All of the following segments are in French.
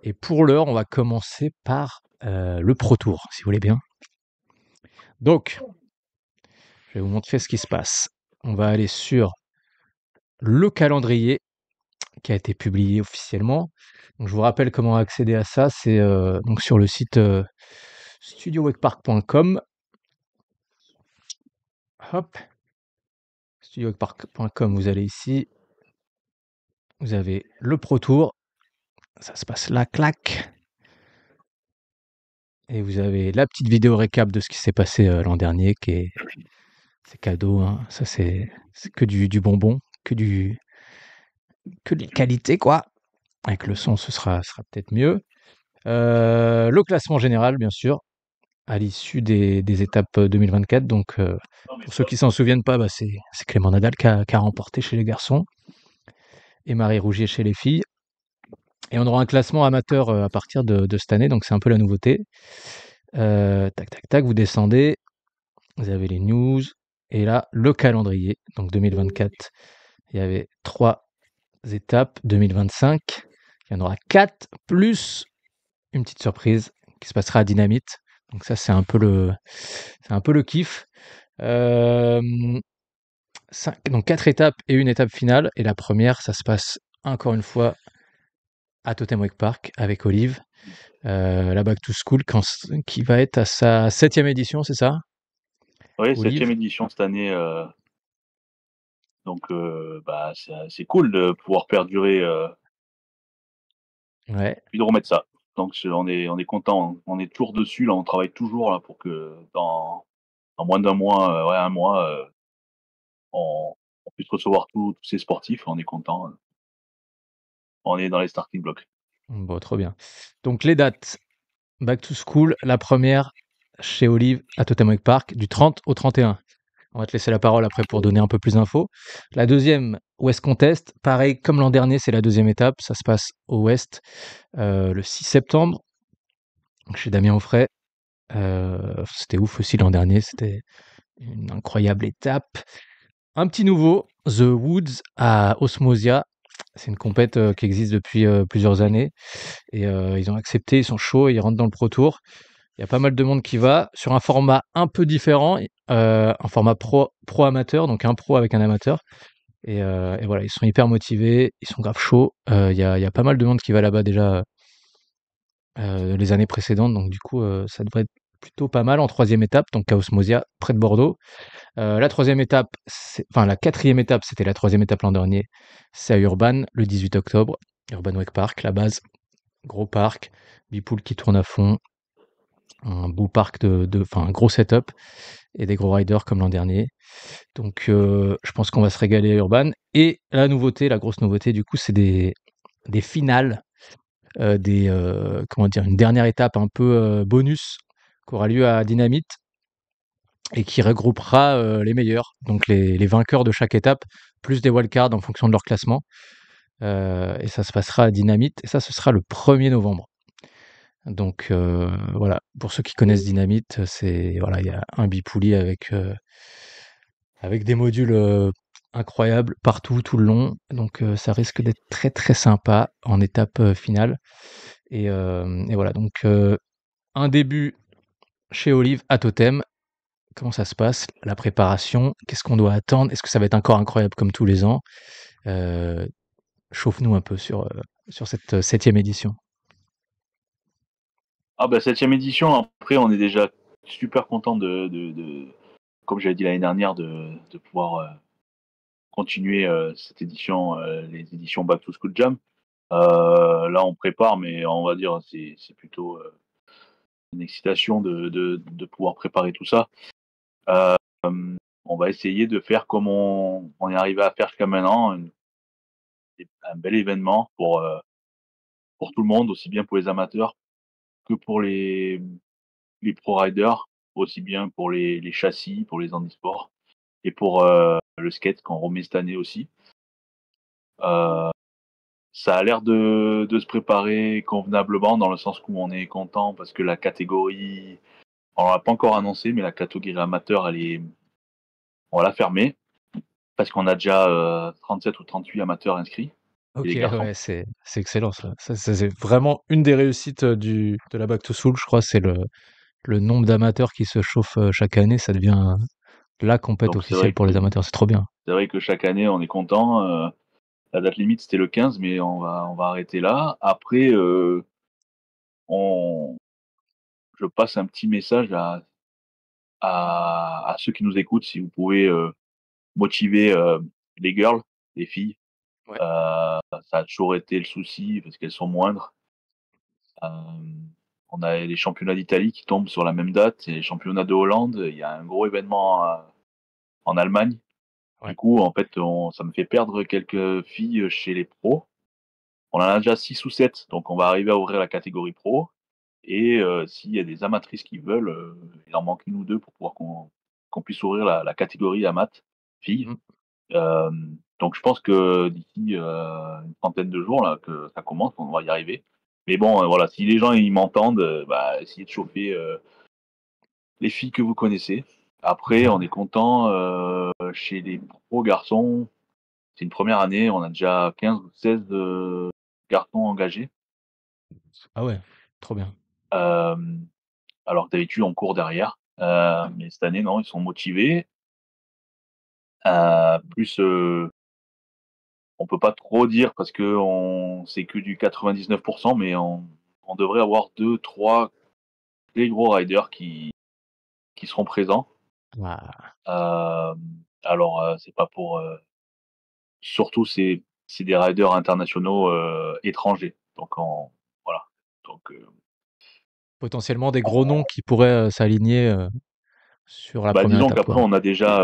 Et pour l'heure, on va commencer par le Pro Tour, si vous voulez bien. Donc, je vais vous montrer ce qui se passe. On va aller sur le calendrier qui a été publié officiellement. Donc, je vous rappelle comment accéder à ça. C'est donc sur le site studiowakepark.com. Hop, studiowakepark.com, vous allez ici. Vous avez le Pro Tour. Ça se passe là, clac. Et vous avez la petite vidéo récap de ce qui s'est passé l'an dernier, c'est cadeau, hein. Ça, c'est que du bonbon, que de la qualité, quoi. Avec le son, ce sera peut-être mieux. Le classement général, bien sûr, à l'issue des étapes 2024. Donc, pour ceux qui s'en souviennent pas, bah, c'est Clément Nadal qui a remporté chez les garçons et Marie Rougier chez les filles. Et on aura un classement amateur à partir de cette année, donc c'est un peu la nouveauté. Tac, tac, tac, vous descendez, vous avez les news, et là, le calendrier. Donc 2024, il y avait 3 étapes. 2025, il y en aura 4, plus une petite surprise qui se passera à Dynamite. Donc ça, c'est un peu le kiff. Donc 4 étapes et une étape finale. Et la première, ça se passe encore une fois à Totem Wake Park avec Olive. La Back to School qui va être à sa 7e édition, c'est ça, Oui, Olive? 7e édition cette année. Donc, bah, c'est cool de pouvoir perdurer, Ouais. puis de remettre ça. Donc, on est content. On est toujours dessus, là. On travaille toujours là pour que dans moins d'un mois, ouais, un mois, on puisse recevoir tous ces sportifs. On est content. On est dans les starting blocks. Bon, trop bien. Donc les dates, Back to School, la première chez Olive à Totem Wake Park du 30 au 31. On va te laisser la parole après pour donner un peu plus d'infos. La deuxième, West Contest, pareil comme l'an dernier, c'est la deuxième étape. Ça se passe au West le 6 septembre, donc chez Damien Offray. C'était ouf aussi l'an dernier, c'était une incroyable étape. Un petit nouveau, The Woods à Osmosia. C'est une compète qui existe depuis plusieurs années. Et ils ont accepté, ils sont chauds, ils rentrent dans le Pro Tour. Il y a pas mal de monde qui va sur un format un peu différent, un format pro amateur, donc un pro avec un amateur. Et voilà, ils sont hyper motivés, ils sont grave chauds. Il y a pas mal de monde qui va là-bas déjà les années précédentes, donc du coup, ça devrait être plutôt pas mal en troisième étape, donc à Osmosia, près de Bordeaux. La troisième étape, enfin la quatrième étape, c'était la troisième étape l'an dernier. C'est à Urban, le 18 octobre. Urban Wake Park, la base, gros parc, bipool qui tourne à fond, un beau parc enfin un gros setup et des gros riders comme l'an dernier. Donc je pense qu'on va se régaler à Urban. Et la nouveauté, la grosse nouveauté du coup, c'est des finales, comment dire, une dernière étape un peu bonus qui aura lieu à Dynamite et qui regroupera les meilleurs, donc les vainqueurs de chaque étape, plus des wildcards en fonction de leur classement. Et ça se passera à Dynamite, et ça, ce sera le 1er novembre. Donc voilà, pour ceux qui connaissent Dynamite, voilà, il y a un bipouli avec des modules incroyables partout, tout le long. Donc ça risque d'être très très sympa en étape finale. Et voilà, donc un début chez Olive à Totem. Comment ça se passe, la préparation? Qu'est-ce qu'on doit attendre? Est-ce que ça va être encore incroyable comme tous les ans? Euh, Chauffe-nous un peu sur cette 7e édition. Ah, bah, 7e édition, après, on est déjà super content comme j'avais dit l'année dernière, de pouvoir continuer cette édition, les éditions Back to School Jam. Là, on prépare, mais on va dire c'est plutôt une excitation de pouvoir préparer tout ça. Euh, on va essayer de faire comme on est arrivé à faire jusqu'à maintenant, un bel événement pour tout le monde, aussi bien pour les amateurs que pour les pro riders, aussi bien pour les châssis, pour les handisports et pour le skate qu'on remet cette année aussi. Euh, Ça a l'air de se préparer convenablement dans le sens où on est content parce que la catégorie, on l'a pas encore annoncé, mais la catégorie amateur, on l'a fermée parce qu'on a déjà 37 ou 38 amateurs inscrits. et OK, les garçons. ouais, c'est excellent ça. Ça, c'est vraiment une des réussites, de la Back to School, je crois, c'est le nombre d'amateurs qui se chauffent, chaque année, ça devient, la compète Donc officielle pour les amateurs, c'est trop bien. c'est vrai que chaque année, on est content. La date limite, c'était le 15, mais on va arrêter là. Après, on je passe un petit message à ceux qui nous écoutent, si vous pouvez, motiver, les girls, les filles. Ouais, Ça a toujours été le souci parce qu'elles sont moindres. On a les championnats d'Italie qui tombent sur la même date et les championnats de Hollande. Il y a un gros événement, en Allemagne. ouais. Du coup, en fait, ça me fait perdre quelques filles chez les pros. On en a déjà 6 ou 7, donc on va arriver à ouvrir la catégorie pro et s'il y a des amatrices qui veulent, il en manque une ou 2 pour pouvoir qu'on puisse ouvrir la catégorie amat filles. Mmh. Donc je pense que d'ici, une trentaine de jours là, que ça commence, on va y arriver. Mais bon, voilà, si les gens ils m'entendent, bah, essayez de chauffer, les filles que vous connaissez. Après, on Voilà. est content, chez les pros garçons, c'est une première année, on a déjà 15 ou 16, garçons engagés. Ah ouais, trop bien. Hem, alors que d'habitude on court derrière, mais cette année non, ils sont motivés. Plus, on peut pas trop dire parce qu'on c'est que du 99, mais on devrait avoir deux trois très gros riders qui seront présents. Waouh! Alors, c'est pas pour, surtout c'est des riders internationaux, étrangers. Donc voilà, donc Potentiellement des gros noms on qui pourraient, s'aligner, sur la bah, première disons étape, qu'après quoi. on a déjà,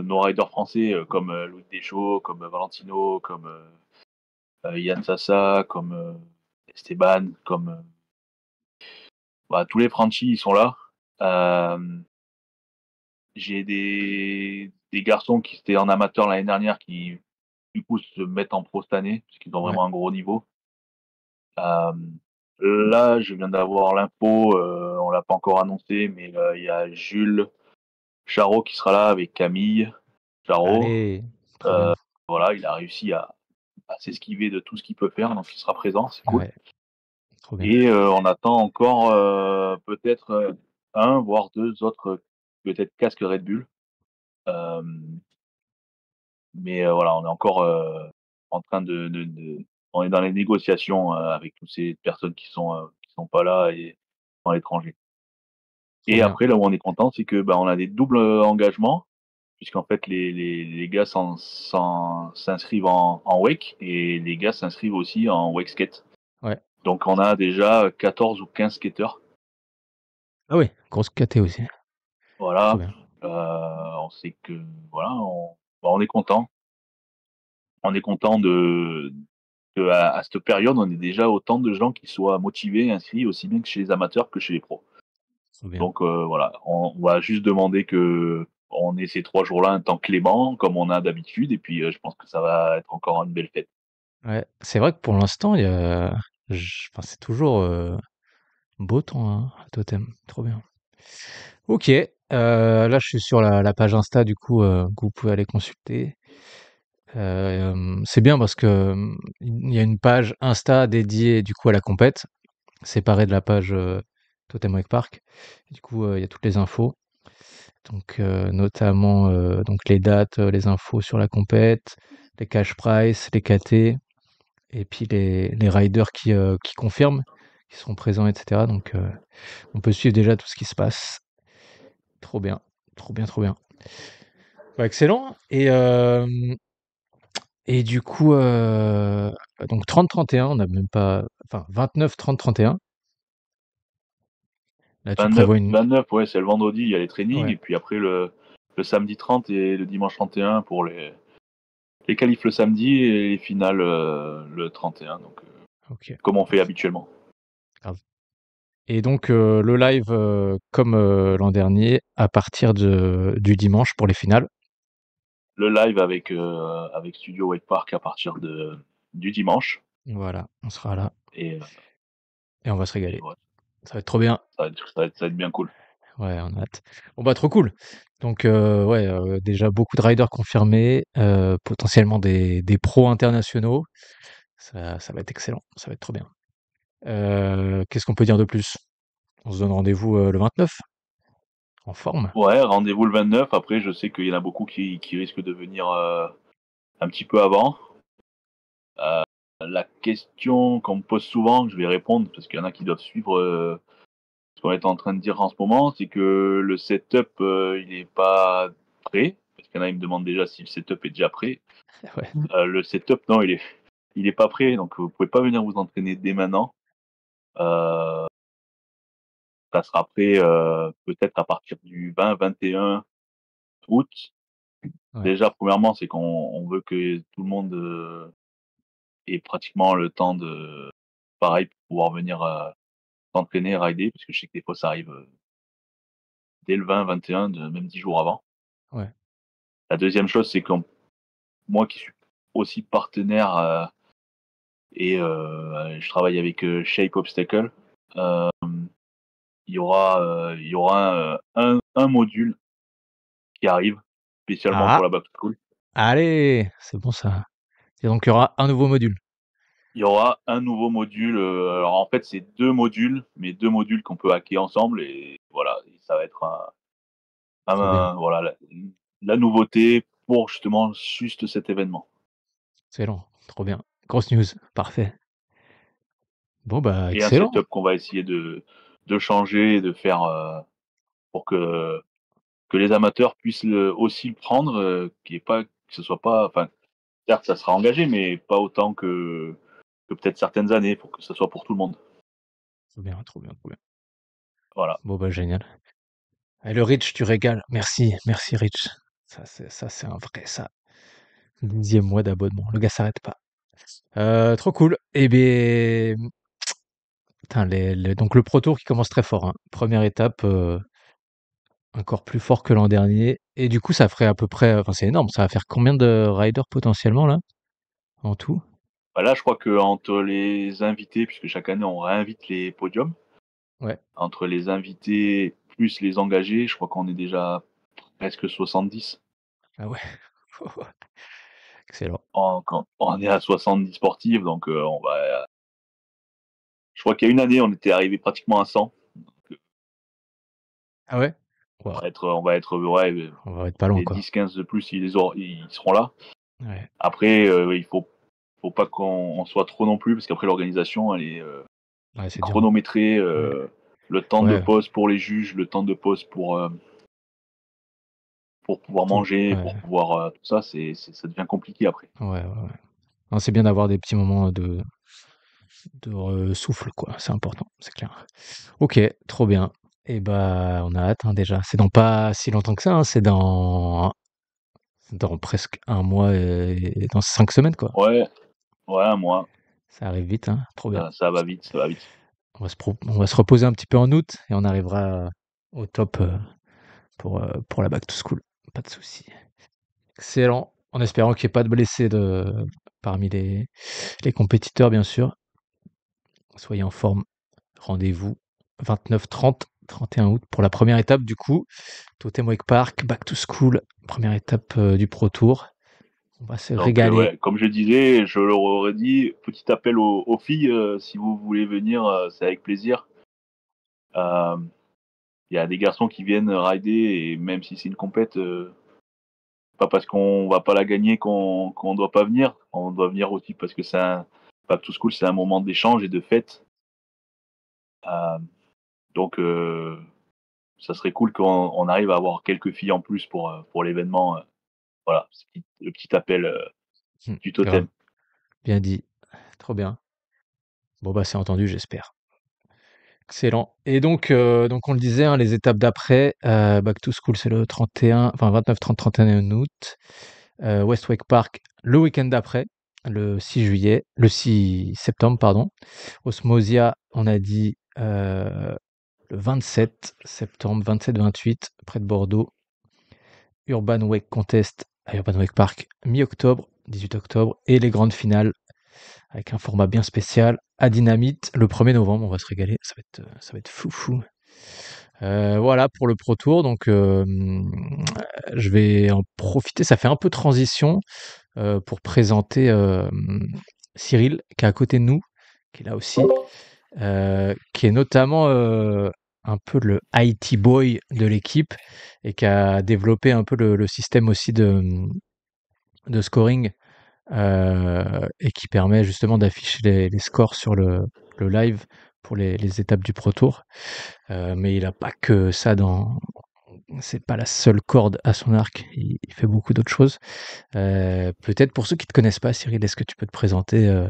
nos riders français, comme, Louis Deschaux, comme, Valentino, comme, Yann Sassa, comme, Esteban, comme, bah, tous les Franchi, ils sont là. Hem, j'ai des garçons qui étaient en amateur l'année dernière qui, du coup, se mettent en pro cette année, parce qu'ils ont Ouais, vraiment un gros niveau. Hem, là, je viens d'avoir l'info, on l'a pas encore annoncé, mais, il y a Jules Charot qui sera là avec Camille Charot. allez, trop bien. Voilà, il a réussi à s'esquiver de tout ce qu'il peut faire, donc il sera présent, c'est cool. Ouais, trop bien. Et on attend encore, peut-être, 1 voire 2 autres, peut-être casques Red Bull. Hem, mais voilà, on est encore, en train de on est dans les négociations, avec toutes ces personnes qui sont pas là et dans l'étranger. Trop Et bien. après, là où on est content, c'est que, bah, on a des doubles, engagements, puisqu'en fait les gars s'inscrivent en wake et les gars s'inscrivent aussi en wake skate. Ouais. Donc on a déjà 14 ou 15 skateurs. Ah oui, grosse caté aussi. Trop Voilà, bien. on sait que voilà, on est content. On est content de qu'à cette période, on ait déjà autant de gens qui soient motivés, inscrits, aussi bien que chez les amateurs que chez les pros. Trop bien. Donc voilà, on va juste demander qu'on ait ces 3 jours-là un temps clément comme on a d'habitude et puis, je pense que ça va être encore une belle fête. Ouais, c'est vrai que pour l'instant, il y a enfin, c'est toujours, beau temps, hein, à Totem. Trop bien. OK, là, je suis sur la page Insta, du coup, que vous pouvez aller consulter. C'est bien parce que, il y a une page Insta dédiée, du coup, à la compète, séparée de la page, Totem Wake Park. Du coup, il y a toutes les infos. Donc, notamment, donc les dates, les infos sur la compète, les cash price, les KT et puis les riders qui confirment, qui seront présents, et cetera. Donc, on peut suivre déjà tout ce qui se passe. Trop bien, trop bien, trop bien. Bah, excellent. Et du coup, donc 30-31, on n'a même pas, enfin 29-30-31. Là, tu 29, prévois une, 29, ouais, c'est le vendredi, il y a les trainings ouais, et puis après le samedi 30 et le dimanche 31 pour les qualifs le samedi et les finales, le 31, donc OK, comme on fait habituellement. grave. Et donc, le live, comme, l'an dernier, à partir du dimanche pour les finales. Le live avec Studio Wake Park à partir du dimanche Voilà, on sera là et et on va se et régaler. ouais, Ça va être trop bien. ça va être bien cool. Ouais, on a hâte. Bon, bah, trop cool. Donc, ouais, déjà beaucoup de riders confirmés, potentiellement des pros internationaux. Ça va être excellent, ça va être trop bien. Qu'est-ce qu'on peut dire de plus? On se donne rendez-vous, le 29, en forme? Ouais, rendez-vous le 29. Après, je sais qu'il y en a beaucoup qui risquent de venir un petit peu avant. La question qu'on me pose souvent, je vais répondre parce qu'il y en a qui doivent suivre ce qu'on est en train de dire en ce moment, c'est que le setup, il est pas prêt. Parce qu'il y en a, ils me demandent déjà si le setup est déjà prêt. Ouais, Le setup, non, il est pas prêt, donc vous pouvez pas venir vous entraîner dès maintenant. Euh, Ça sera prêt peut-être à partir du 20-21 août. ouais, Déjà, premièrement, c'est qu'on veut que tout le monde ait pratiquement le temps de, pareil, pour pouvoir venir s'entraîner, rider, parce que je sais que des fois ça arrive dès le 20-21, même 10 jours avant. ouais. La deuxième chose, c'est que moi qui suis aussi partenaire et je travaille avec Shape Obstacle, euh, il y aura un module qui arrive spécialement Ah! pour la Back to School. Allez! C'est bon ça. Et donc il y aura un nouveau module. Il y aura un nouveau module. Alors en fait, c'est 2 modules, mais 2 modules qu'on peut hacker ensemble et voilà, et ça va être Trop bien, voilà la nouveauté pour justement juste cet événement. excellent, trop bien. Grosse news, parfait. Bon, bah, Et un excellent. setup qu'on va essayer de changer et de faire pour que les amateurs puissent aussi le prendre, qu'il y ait pas, que ce soit pas, enfin, certes, ça sera engagé, mais pas autant que peut-être certaines années, pour que ça soit pour tout le monde. Trop bien, trop bien, trop bien. Voilà. Bon, bah, génial. Et le Rich, tu régales. Merci, merci Rich. Ça, c'est un vrai ça. 10e mois d'abonnement. Le gars s'arrête pas. Trop cool. Et ben, putain, donc le Pro Tour qui commence très fort, hein. Première étape, encore plus fort que l'an dernier. Et du coup, ça ferait à peu près, enfin, c'est énorme. Ça va faire combien de riders potentiellement là, en tout? Bah là, je crois qu'entre les invités, puisque chaque année on réinvite les podiums, Ouais. entre les invités plus les engagés, je crois qu'on est déjà presque 70. Ah ouais. Excellent. On est à 70 sportifs, donc je crois qu'il y a une année, on était arrivé pratiquement à 100. Ah ouais? Waouh, On va être ouais, on va être pas loin les quoi. 10-15 de plus, ils seront là. Ouais, Après, il faut pas qu'on soit trop non plus, parce qu'après l'organisation, elle est ouais, c'est dur, hein. chronométrée. Ouais, Le temps de ouais, pause pour les juges, le temps de pause pour pouvoir tout. manger, Ouais, pour pouvoir tout ça, ça devient compliqué après. ouais, ouais, ouais. Non, c'est bien d'avoir des petits moments de souffle, quoi. C'est important, c'est clair. Ok, trop bien. Et bah, on a hâte, hein, déjà. C'est dans pas si longtemps que ça, hein. C'est dans presque un mois et dans 5 semaines, quoi. Ouais, ouais, un mois, Ça arrive vite, hein. Trop bien. ça va vite, ça va vite. On va se reposer un petit peu en août et on arrivera au top pour la back to school. Pas de souci. Excellent. En espérant qu'il n'y ait pas de blessés parmi les compétiteurs, bien sûr. Soyez en forme. Rendez-vous 29, 30, 31 août pour la première étape du coup. Totem Wake Park, Back to School, première étape du Pro Tour. On va se Donc régaler. ouais, comme je disais, je leur aurais dit, petit appel aux filles, si vous voulez venir, c'est avec plaisir. Euh, Il y a des garçons qui viennent rider et même si c'est une compète, pas parce qu'on va pas la gagner qu'on doit pas venir. On doit venir aussi parce que Back to School, c'est un moment d'échange et de fête. Euh, donc ça serait cool qu'on arrive à avoir quelques filles en plus pour l'événement. Voilà, c'est le petit appel du Grave, totem. bien dit. Trop bien. Bon bah c'est entendu, j'espère. Excellent. Et donc on le disait, hein, les étapes d'après, Back to School c'est le 31, enfin 29, 30, 31 août. West Wake Park le week-end d'après, le 6 juillet, le 6 septembre, pardon. Osmosia, on a dit le 27 septembre, 27-28, près de Bordeaux. Urban Wake Contest à Urban Wake Park, mi-octobre, 18 octobre. Et les grandes finales avec un format bien spécial à Dynamite le 1er novembre. On va se régaler, ça va être fou fou. Voilà pour le Pro Tour. Donc je vais en profiter. Ça fait un peu transition pour présenter Cyril, qui est à côté de nous, qui est là aussi, qui est notamment un peu le IT boy de l'équipe et qui a développé un peu le système aussi de scoring et qui permet justement d'afficher les scores sur le live pour les étapes du Pro Tour. Mais il n'a pas que ça c'est pas la seule corde à son arc, il fait beaucoup d'autres choses. Peut-être pour ceux qui te connaissent pas, Cyril, est-ce que tu peux te présenter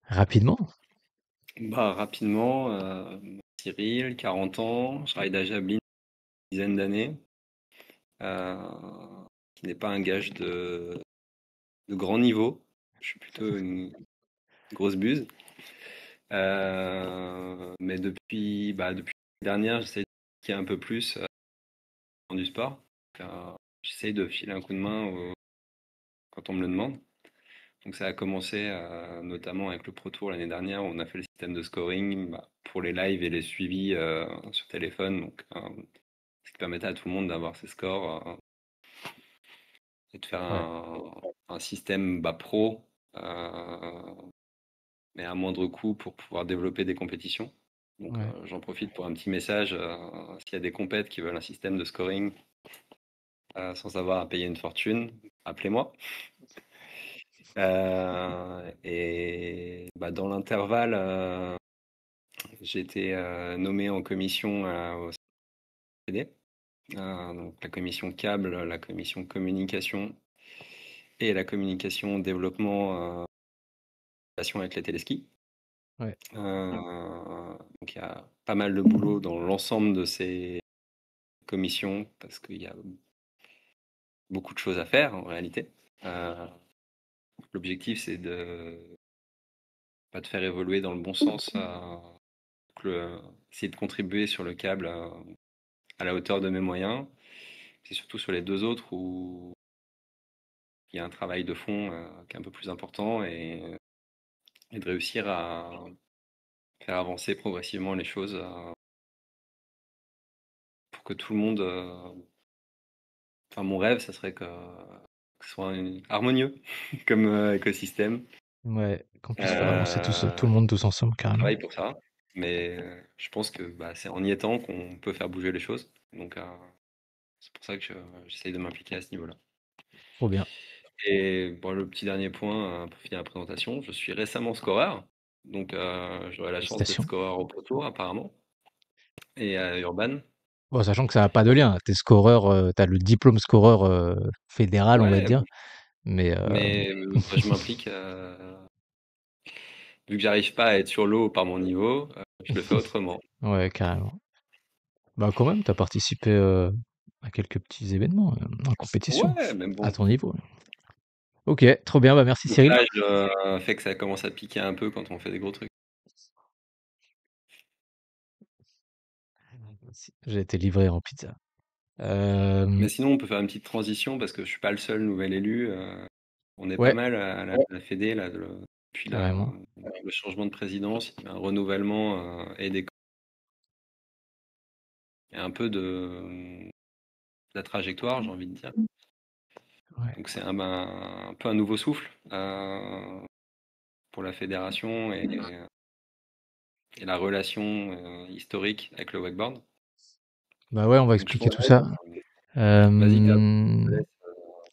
rapidement? Bah, rapidement, Cyril, 40 ans, je travaille à Jablin, une dizaine d'années, qui n'est pas un gage de grand niveau. Je suis plutôt une grosse buse. Mais depuis l'année dernière, j'essaie de pratiquer un peu plus dans du sport. J'essaie de filer un coup de main quand on me le demande. Donc ça a commencé notamment avec le Pro Tour l'année dernière où on a fait le système de scoring pour les lives et les suivis sur téléphone. Donc ce qui permettait à tout le monde d'avoir ses scores et de faire Ouais, un système pro, mais à moindre coût pour pouvoir développer des compétitions. Donc ouais, j'en profite pour un petit message. S'il y a des compètes qui veulent un système de scoring sans avoir à payer une fortune, appelez-moi. Et dans l'intervalle, j'ai été nommé en commission au CD, donc la commission câble, la commission communication et la communication développement relation avec les téléskis. ouais, Donc il y a pas mal de boulot dans l'ensemble de ces commissions parce qu'il y a beaucoup de choses à faire en réalité. L'objectif c'est de faire évoluer dans le bon sens, essayer de contribuer sur le câble à la hauteur de mes moyens. C'est surtout sur les deux autres où il y a un travail de fond qui est un peu plus important et de réussir à faire avancer progressivement les choses pour que tout le monde. Enfin, mon rêve, ça serait que ce soit harmonieux comme écosystème. ouais, qu'on puisse faire avancer tout le On monde tous ensemble, carrément. travaille pour ça, mais je pense que c'est en y étant qu'on peut faire bouger les choses. Donc, c'est pour ça que j'essaye de m'impliquer à ce niveau-là. Trop bien. Et bon, le petit dernier point pour finir la présentation, je suis récemment scoreur. Donc, j'aurai la chance d'être Félicitations. scoreur au Pro Tour apparemment et à Urban. Bon, sachant que ça n'a pas de lien. T'es scoreur, t'as le diplôme scoreur fédéral, on va Ouais, dire. Mais mais je m'implique. Vu que j'arrive pas à être sur l'eau par mon niveau, je le fais autrement. ouais, carrément. Bah quand même, t'as participé à quelques petits événements en compétition, Ouais, mais à bon, ton niveau. Ok, trop bien. Bah merci le Cyril. stage fait que ça commence à piquer un peu quand on fait des gros trucs. J'ai été livré en pizza. Mais sinon, on peut faire une petite transition parce que je suis pas le seul nouvel élu. On est pas Ouais, mal à la Fédé là, depuis carrément. le changement de présidence, il y a un renouvellement et un peu de la trajectoire, j'ai envie de dire. Ouais. Donc c'est un peu un nouveau souffle pour la fédération et la relation historique avec le wakeboard. Bah ouais, on va Donc je expliquer pense, tout ça. vas-y Gab, Euh,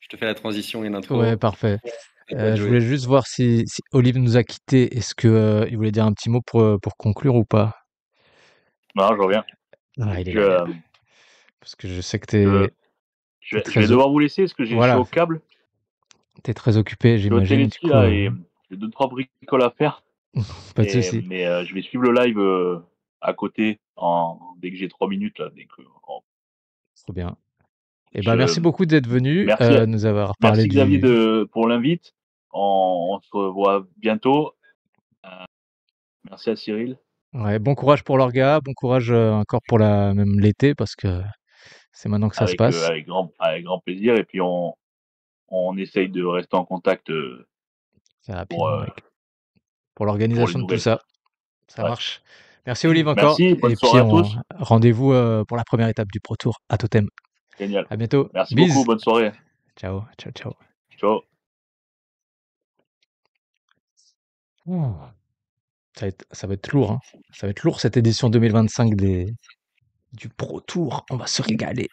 je te fais la transition et ouais, l'intro. parfait. À toi de Je jouer. voulais juste voir si Olive nous a quittés. Est-ce que il voulait dire un petit mot pour conclure ou pas? Non, je reviens. Ah, il est Je, là, il est là. Parce que je sais que je, t'es je vais très, devoir vous laisser parce que je suis voilà, au câble, t'es très occupé, je suis au j'imagine. Du téléski coup, là et j'ai deux trois bricoles à faire. pas de souci. Mais je vais suivre le live à côté dès que j'ai 3 minutes là. Trop bien. Eh ben, Je, merci beaucoup d'être venu, merci, nous avoir parlé merci Xavier du. pour l'invite. On se revoit bientôt. Euh, merci à Cyril. Ouais, bon courage pour l'orga, bon courage encore pour même l'été parce que c'est maintenant que ça se passe. Avec grand plaisir. Et puis on essaye de rester en contact C'est pour, rapidement, euh, mec. Pour pour les l'organisation de tout nouvelles. ça, ça Ouais. marche. Merci Olive encore. Merci, bonne Et puis soirée à on tous. rendez-vous pour la première étape du Pro Tour à Totem. Génial. À bientôt. Merci beaucoup, Bise. bonne soirée. Ciao, ciao, ciao. Ciao. Oh, ça va être lourd, hein. Ça va être lourd cette édition 2025 du Pro Tour. On va se régaler.